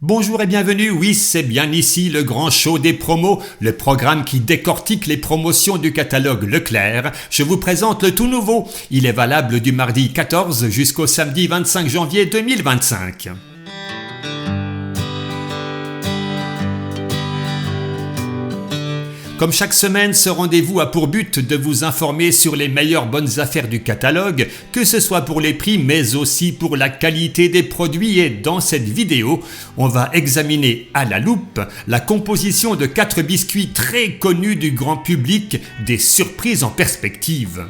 Bonjour et bienvenue, oui c'est bien ici le grand show des promos, le programme qui décortique les promotions du catalogue Leclerc. Je vous présente le tout nouveau, il est valable du mardi 14 jusqu'au samedi 25 janvier 2025. Comme chaque semaine, ce rendez-vous a pour but de vous informer sur les meilleures bonnes affaires du catalogue, que ce soit pour les prix mais aussi pour la qualité des produits. Et dans cette vidéo, on va examiner à la loupe la composition de 4 biscuits très connus du grand public, des surprises en perspective.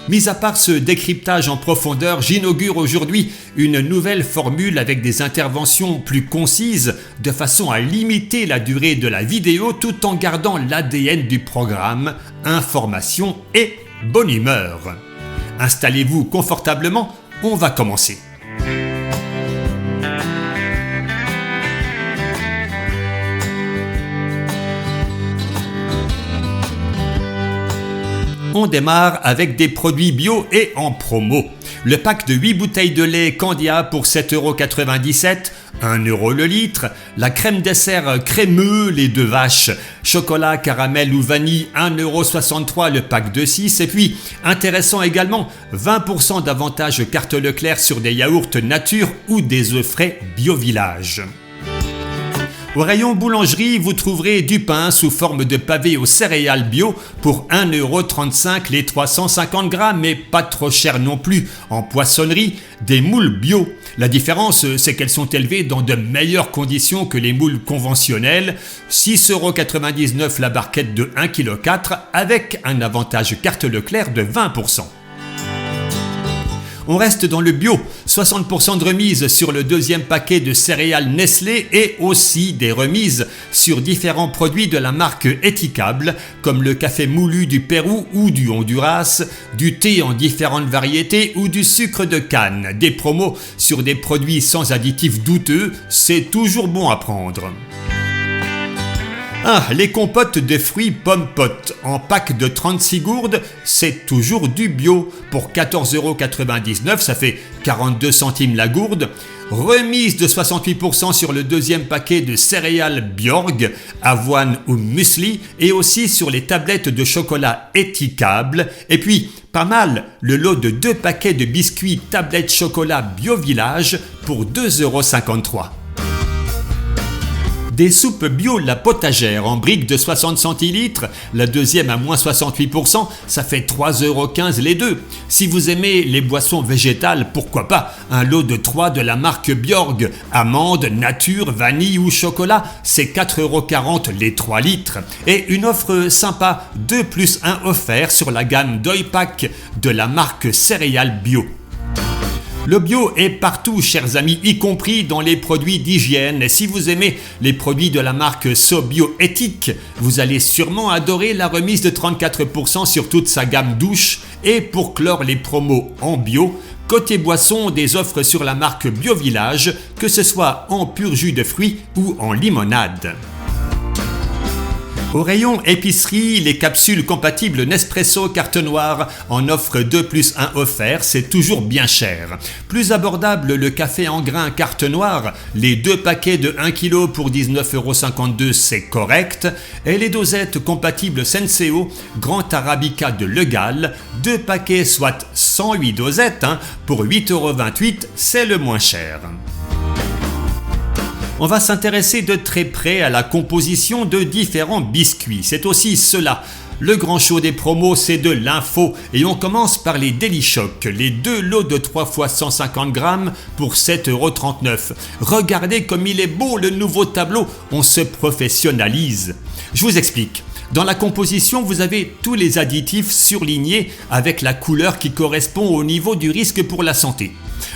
Mis à part ce décryptage en profondeur, j'inaugure aujourd'hui une nouvelle formule avec des interventions plus concises de façon à limiter la durée de la vidéo tout en gardant l'ADN du programme, information et bonne humeur. Installez-vous confortablement, on va commencer. On démarre avec des produits bio et en promo. Le pack de 8 bouteilles de lait Candia pour 7,97 €, 1 € le litre. La crème dessert crémeux les deux vaches, chocolat, caramel ou vanille, 1,63 € le pack de 6. Et puis, intéressant également, 20% d'avantage carte Leclerc sur des yaourts nature ou des œufs frais Bio Village. Au rayon boulangerie, vous trouverez du pain sous forme de pavé aux céréales bio pour 1,35 € les 350 grammes, mais pas trop cher non plus. En poissonnerie, des moules bio. La différence, c'est qu'elles sont élevées dans de meilleures conditions que les moules conventionnelles. 6,99 € la barquette de 1,4 kg avec un avantage carte Leclerc de 20%. On reste dans le bio, 60% de remise sur le deuxième paquet de céréales Nestlé et aussi des remises sur différents produits de la marque Éticable comme le café moulu du Pérou ou du Honduras, du thé en différentes variétés ou du sucre de canne. Des promos sur des produits sans additifs douteux, c'est toujours bon à prendre. Les compotes de fruits pommes-potes en pack de 36 gourdes, c'est toujours du bio. Pour 14,99 €, ça fait 42 centimes la gourde. Remise de 68% sur le deuxième paquet de céréales Bjorg, avoine ou muesli et aussi sur les tablettes de chocolat Éticable. Et puis, pas mal, le lot de 2 paquets de biscuits tablettes chocolat Bio Village pour 2,53 €. Des soupes bio La Potagère en briques de 60 centilitres, la deuxième à moins 68%, ça fait 3,15 € les deux. Si vous aimez les boissons végétales, pourquoi pas un lot de 3 de la marque Bjorg, amandes, nature, vanille ou chocolat, c'est 4,40 € les 3 litres. Et une offre sympa, 2 + 1 offert sur la gamme Doypack de la marque Céréales Bio. Le bio est partout, chers amis, y compris dans les produits d'hygiène. Et si vous aimez les produits de la marque SoBio Éthique, vous allez sûrement adorer la remise de 34% sur toute sa gamme douche. Et pour clore les promos en bio, côté boisson, des offres sur la marque Bio Village, que ce soit en pur jus de fruits ou en limonade. Au rayon épicerie, les capsules compatibles Nespresso carte noire en offre 2 + 1 offert, c'est toujours bien cher. Plus abordable, le café en grains carte noire, les 2 paquets de 1 kg pour 19,52 €, c'est correct. Et les dosettes compatibles Senseo Grand Arabica de Legal, 2 paquets soit 108 dosettes pour 8,28 €, c'est le moins cher. On va s'intéresser de très près à la composition de différents biscuits. C'est aussi cela. Le grand show des promos, c'est de l'info. Et on commence par les Delichoc, les 2 lots de 3 × 150 grammes pour 7,39 €. Regardez comme il est beau le nouveau tableau, on se professionnalise. Je vous explique. Dans la composition, vous avez tous les additifs surlignés avec la couleur qui correspond au niveau du risque pour la santé.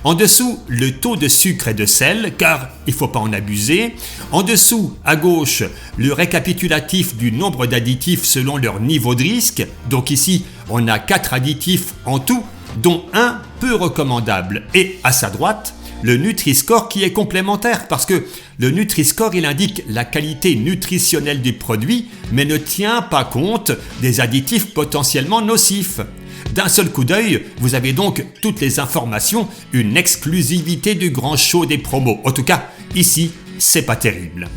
En dessous, le taux de sucre et de sel, car il ne faut pas en abuser. En dessous, à gauche, le récapitulatif du nombre d'additifs selon leur niveau de risque. Donc ici, on a 4 additifs en tout, dont un peu recommandable. Et à sa droite, le Nutri-Score qui est complémentaire parce que le Nutri-Score il indique la qualité nutritionnelle du produit mais ne tient pas compte des additifs potentiellement nocifs. D'un seul coup d'œil, vous avez donc toutes les informations, une exclusivité du grand show des promos. En tout cas, ici, c'est pas terrible.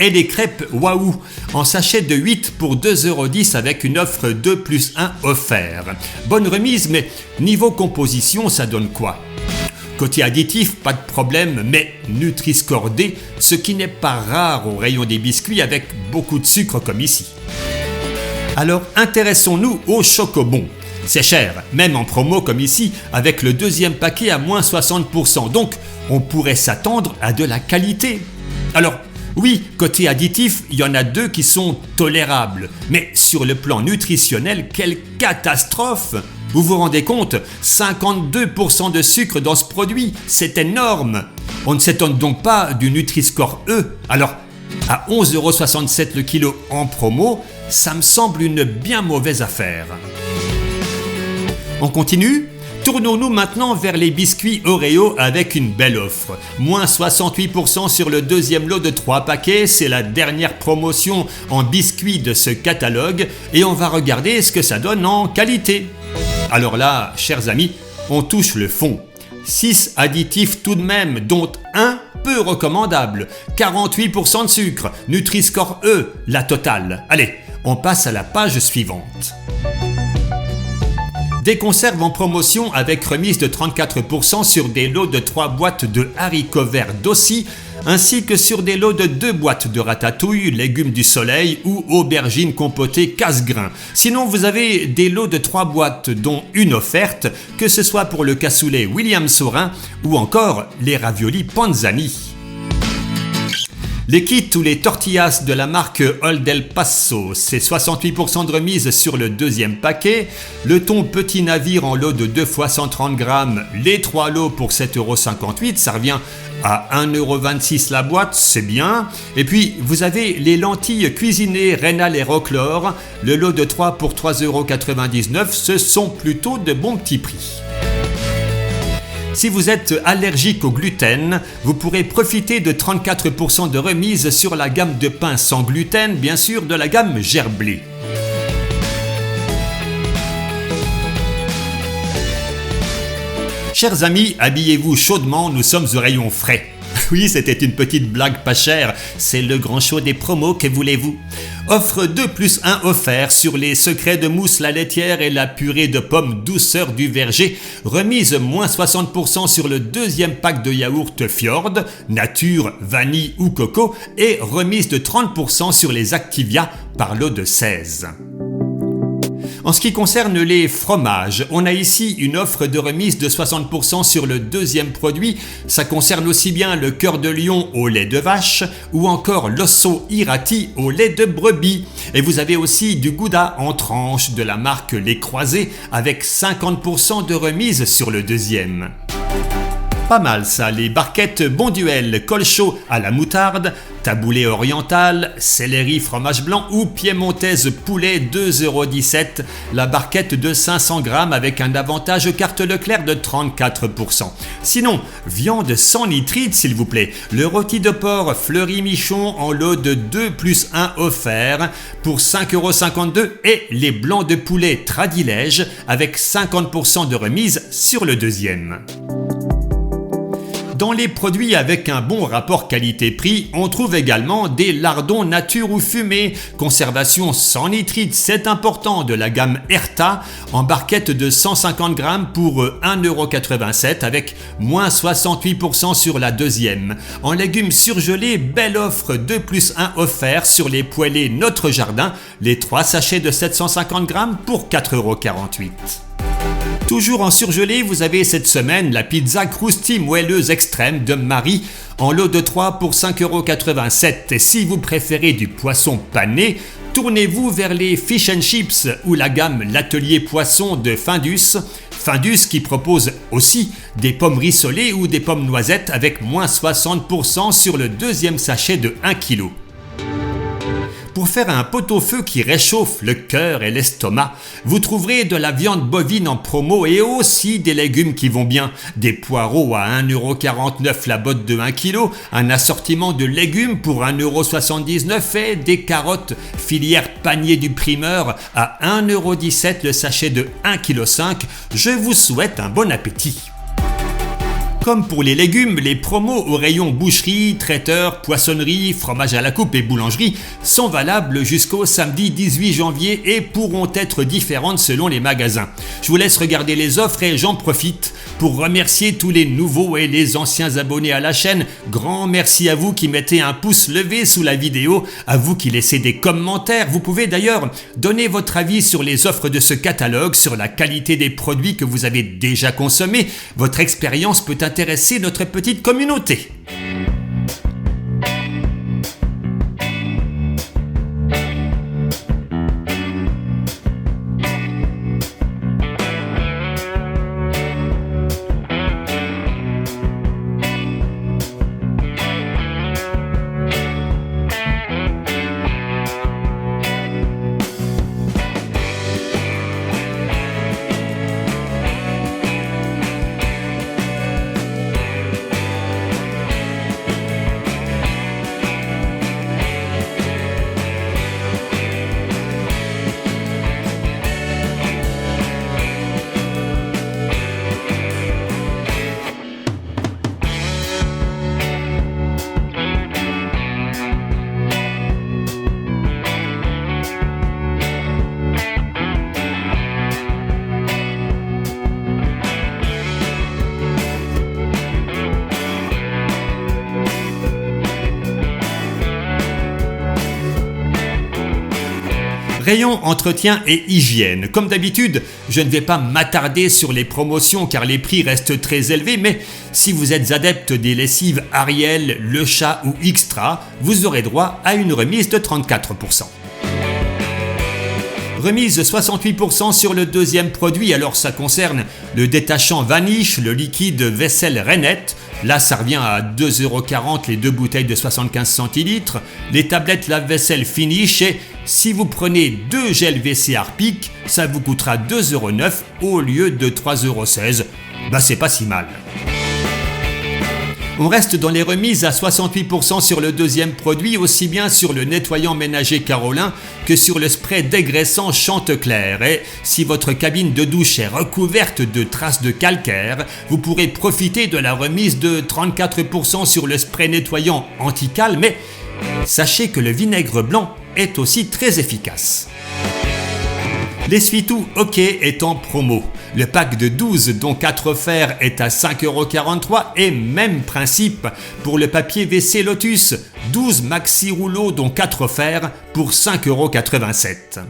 Et les crêpes Waouh en sachet de 8 pour 2,10 € avec une offre 2 plus 1 offert. Bonne remise, mais niveau composition, ça donne quoi? Côté additif, pas de problème, mais Nutri-Score D, ce qui n'est pas rare au rayon des biscuits avec beaucoup de sucre comme ici. Alors intéressons-nous au Chocobon. C'est cher, même en promo comme ici, avec le deuxième paquet à moins 60%, donc on pourrait s'attendre à de la qualité. Alors oui, côté additif, il y en a 2 qui sont tolérables, mais sur le plan nutritionnel, quelle catastrophe! Vous vous rendez compte? 52% de sucre dans ce produit, c'est énorme! On ne s'étonne donc pas du Nutri-Score E. Alors, à 11,67 € le kilo en promo, ça me semble une bien mauvaise affaire. On continue? Tournons-nous maintenant vers les biscuits Oreo avec une belle offre. Moins 68% sur le deuxième lot de 3 paquets, c'est la dernière promotion en biscuits de ce catalogue et on va regarder ce que ça donne en qualité. Alors là, chers amis, on touche le fond. 6 additifs tout de même, dont un peu recommandable. 48% de sucre, Nutri-Score E, la totale. Allez, on passe à la page suivante. Des conserves en promotion avec remise de 34% sur des lots de 3 boîtes de haricots verts d'Aussi, ainsi que sur des lots de 2 boîtes de ratatouille, légumes du soleil ou aubergines compotées casse-grains. Sinon, vous avez des lots de 3 boîtes dont une offerte, que ce soit pour le cassoulet William Saurin ou encore les raviolis Panzani. Les kits ou les tortillas de la marque Old El Paso, c'est 68% de remise sur le deuxième paquet. Le thon Petit Navire en lot de 2 fois 130 grammes, les 3 lots pour 7,58 €, ça revient à 1,26 € la boîte, c'est bien. Et puis vous avez les lentilles cuisinées Rénal et Roclor, le lot de 3 pour 3,99 €, ce sont plutôt de bons petits prix. Si vous êtes allergique au gluten, vous pourrez profiter de 34% de remise sur la gamme de pain sans gluten, bien sûr de la gamme Gerblé. Chers amis, habillez-vous chaudement, nous sommes au rayon frais. Oui, c'était une petite blague pas chère, c'est le grand show des promos, que voulez-vous? Offre 2 plus 1 offert sur les secrets de mousse la laitière et la purée de pommes douceur du verger, remise moins 60% sur le deuxième pack de yaourt Fjord, nature, vanille ou coco et remise de 30% sur les Activia par lot de 16. En ce qui concerne les fromages, on a ici une offre de remise de 60% sur le deuxième produit. Ça concerne aussi bien le cœur de lion au lait de vache ou encore l'osso irati au lait de brebis. Et vous avez aussi du gouda en tranches de la marque Les Croisés avec 50% de remise sur le deuxième. Pas mal ça, les barquettes Bonduel, colchaud à la moutarde, taboulé oriental, céleri fromage blanc ou piémontaise poulet 2,17 €, la barquette de 500 grammes avec un avantage carte Leclerc de 34%. Sinon, viande sans nitrite s'il vous plaît, le rôti de porc Fleury Michon en lot de 2 plus 1 offert pour 5,52 € et les blancs de poulet Tradilège avec 50% de remise sur le deuxième. Dans les produits avec un bon rapport qualité-prix, on trouve également des lardons nature ou fumés, conservation sans nitrite, c'est important, de la gamme Erta, en barquette de 150 grammes pour 1,87 € avec moins 68% sur la deuxième. En légumes surgelés, belle offre 2 plus 1 offert sur les poêlés Notre Jardin, les 3 sachets de 750 grammes pour 4,48 €. Toujours en surgelé, vous avez cette semaine la pizza Crousti moelleuse extrême de Marie en lot de 3 pour 5,87 €. Et si vous préférez du poisson pané, tournez-vous vers les fish and chips ou la gamme L'Atelier Poisson de Findus. Findus qui propose aussi des pommes rissolées ou des pommes noisettes avec moins 60% sur le deuxième sachet de 1 kg. Pour faire un pot-au-feu qui réchauffe le cœur et l'estomac, vous trouverez de la viande bovine en promo et aussi des légumes qui vont bien. Des poireaux à 1,49 € la botte de 1 kg, un assortiment de légumes pour 1,79 € et des carottes filière panier du primeur à 1,17 € le sachet de 1,5 kg. Je vous souhaite un bon appétit. comme pour les légumes, les promos au rayon boucherie, traiteur, poissonnerie, fromage à la coupe et boulangerie sont valables jusqu'au samedi 18 janvier et pourront être différentes selon les magasins. Je vous laisse regarder les offres et j'en profite pour remercier tous les nouveaux et les anciens abonnés à la chaîne. Grand merci à vous qui mettez un pouce levé sous la vidéo, à vous qui laissez des commentaires. Vous pouvez d'ailleurs donner votre avis sur les offres de ce catalogue, sur la qualité des produits que vous avez déjà consommés. Votre expérience peut intéresser notre petite communauté. Rayon entretien et hygiène. Comme d'habitude, je ne vais pas m'attarder sur les promotions car les prix restent très élevés, mais si vous êtes adepte des lessives Ariel, Le Chat ou Xtra, vous aurez droit à une remise de 34%. Remise 68% sur le deuxième produit, alors ça concerne le détachant Vanish, le liquide vaisselle Renette. Là ça revient à 2,40€ les deux bouteilles de 75 centilitres, les tablettes lave-vaisselle Finish et si vous prenez deux gels WC Harpic, ça vous coûtera 2,09€ au lieu de 3,16€. Bah c'est pas si mal. On reste dans les remises à 68% sur le deuxième produit, aussi bien sur le nettoyant ménager Carolin que sur le spray dégraissant Chanteclair. Et si votre cabine de douche est recouverte de traces de calcaire, vous pourrez profiter de la remise de 34% sur le spray nettoyant anti-cal, mais sachez que le vinaigre blanc est aussi très efficace. L'essuie-tout OK est en promo. Le pack de 12 dont 4 offerts est à 5,43€ et même principe pour le papier WC Lotus, 12 maxi rouleaux dont 4 offerts pour 5,87€.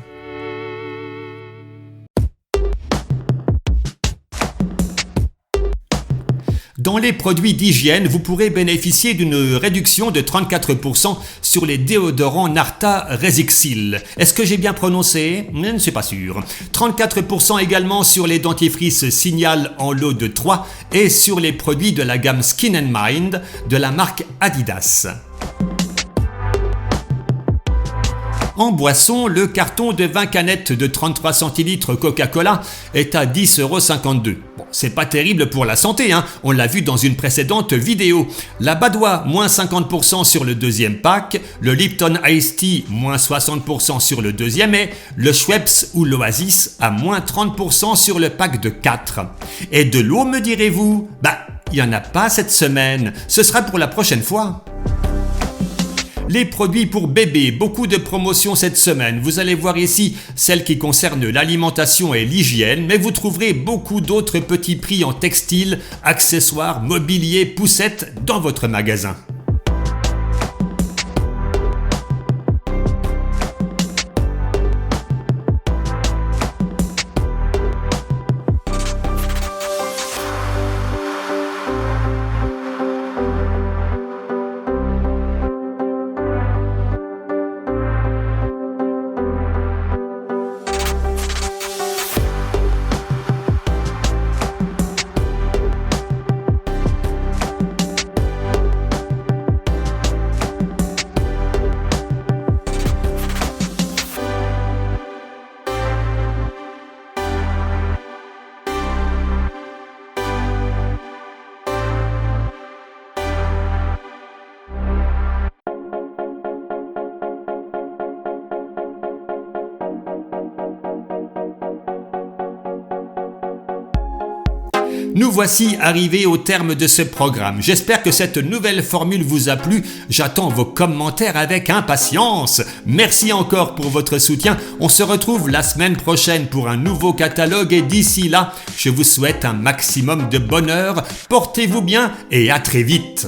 Dans les produits d'hygiène, vous pourrez bénéficier d'une réduction de 34% sur les déodorants Narta Resixil. Est-ce que j'ai bien prononcé? Je ne suis pas sûr. 34% également sur les dentifrices Signal en lot de 3 et sur les produits de la gamme Skin & Mind de la marque Adidas. En boisson, le carton de 20 canettes de 33 centilitres Coca-Cola est à 10,52€. Bon, c'est pas terrible pour la santé, hein, on l'a vu dans une précédente vidéo. La Badois, moins 50% sur le deuxième pack, le Lipton Ice Tea, moins 60% sur le deuxième et le Schweppes ou l'Oasis à moins 30% sur le pack de 4. Et de l'eau, me direz-vous? Bah, il n'y en a pas cette semaine, ce sera pour la prochaine fois. Les produits pour bébés, beaucoup de promotions cette semaine. Vous allez voir ici celles qui concernent l'alimentation et l'hygiène, mais vous trouverez beaucoup d'autres petits prix en textile, accessoires, mobilier, poussettes dans votre magasin. Nous voici arrivés au terme de ce programme. J'espère que cette nouvelle formule vous a plu. J'attends vos commentaires avec impatience. Merci encore pour votre soutien. On se retrouve la semaine prochaine pour un nouveau catalogue et d'ici là, je vous souhaite un maximum de bonheur. Portez-vous bien et à très vite.